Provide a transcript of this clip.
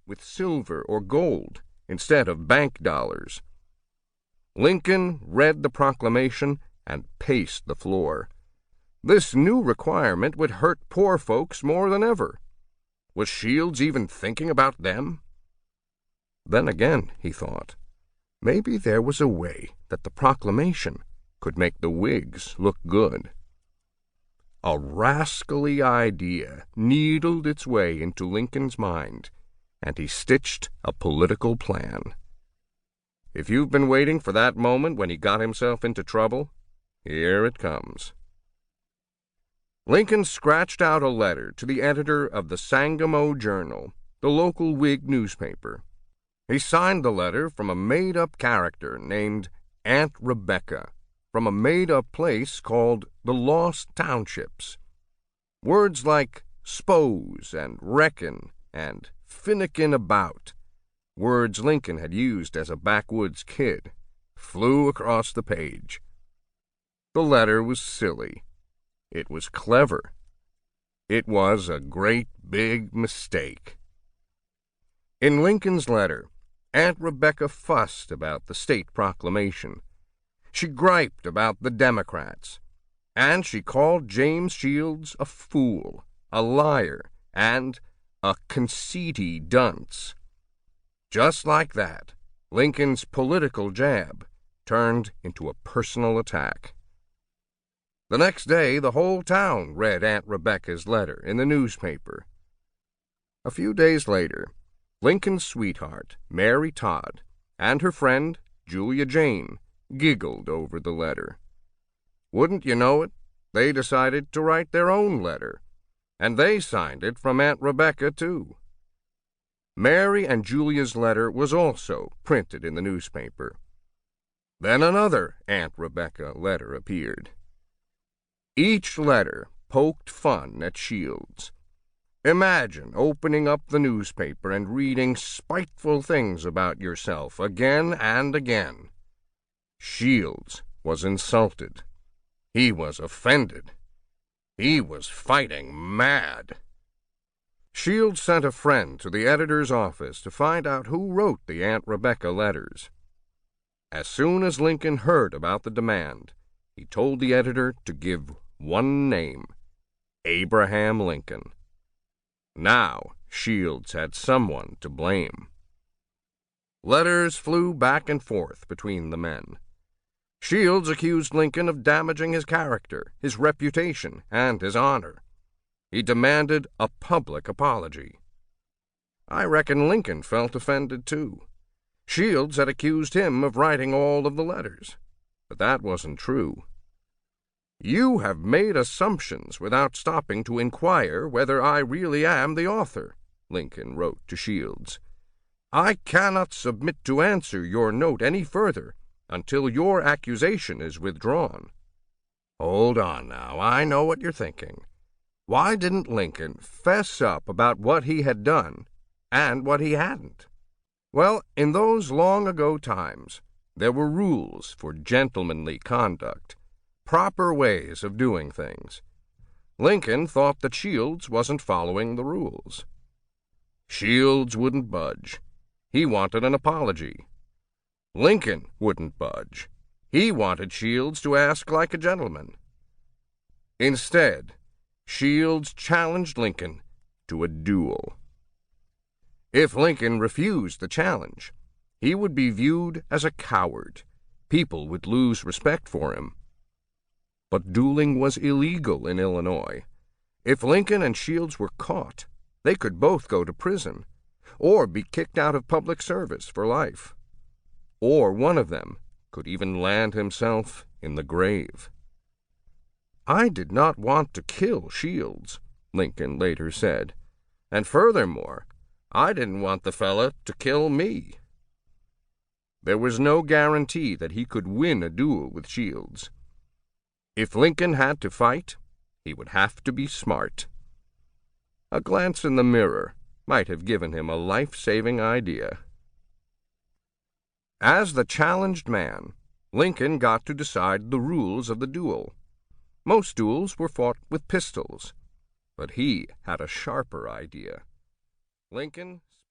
with silver or gold instead of bank dollars. Lincoln read the proclamation and paced the floor. This new requirement would hurt poor folks more than ever. Was Shields even thinking about them? Then again, he thought, maybe there was a way that the proclamation could make the Whigs look good. A rascally idea needled its way into Lincoln's mind, and he stitched a political plan. If you've been waiting for that moment when he got himself into trouble, here it comes. Lincoln scratched out a letter to the editor of the Sangamo Journal, the local Whig newspaper. He signed the letter from a made-up character named Aunt Rebecca, from a made-up place called the Lost Townships. Words like "s'pose" and "reckon" and "finickin' about," words Lincoln had used as a backwoods kid, flew across the page. The letter was silly. It was clever. It was a great big mistake. In Lincoln's letter, Aunt Rebecca fussed about the state proclamation. She griped about the Democrats, and she called James Shields a fool, a liar, and a conceity dunce. Just like that, Lincoln's political jab turned into a personal attack. The next day, the whole town read Aunt Rebecca's letter in the newspaper. A few days later, Lincoln's sweetheart, Mary Todd, and her friend, Julia Jane, giggled over the letter. Wouldn't you know it, they decided to write their own letter, and they signed it from Aunt Rebecca, too. Mary and Julia's letter was also printed in the newspaper. Then another Aunt Rebecca letter appeared. Each letter poked fun at Shields. Imagine opening up the newspaper and reading spiteful things about yourself again and again. Shields was insulted. He was offended. He was fighting mad. Shields sent a friend to the editor's office to find out who wrote the Aunt Rebecca letters. As soon as Lincoln heard about the demand, he told the editor to give one name: Abraham Lincoln. Now Shields had someone to blame. Letters flew back and forth between the men. Shields accused Lincoln of damaging his character, his reputation, and his honor. He demanded a public apology. I reckon Lincoln felt offended, too. Shields had accused him of writing all of the letters, but that wasn't true. You have made assumptions without stopping to inquire whether I really am the author, Lincoln wrote to Shields. I cannot submit to answer your note any further until your accusation is withdrawn. Hold on now, I know what you're thinking. Why didn't Lincoln fess up about what he had done and what he hadn't? Well, in those long-ago times, there were rules for gentlemanly conduct, proper ways of doing things. Lincoln thought that Shields wasn't following the rules. Shields wouldn't budge. He wanted an apology. Lincoln wouldn't budge. He wanted Shields to ask like a gentleman. Instead, Shields challenged Lincoln to a duel. If Lincoln refused the challenge, he would be viewed as a coward. People would lose respect for him. But dueling was illegal in Illinois. If Lincoln and Shields were caught, they could both go to prison, or be kicked out of public service for life. Or one of them could even land himself in the grave. I did not want to kill Shields, Lincoln later said, and furthermore, I didn't want the fella to kill me. There was no guarantee that he could win a duel with Shields. If Lincoln had to fight, he would have to be smart. A glance in the mirror might have given him a life-saving idea. As the challenged man, Lincoln got to decide the rules of the duel. Most duels were fought with pistols, but he had a sharper idea. Lincoln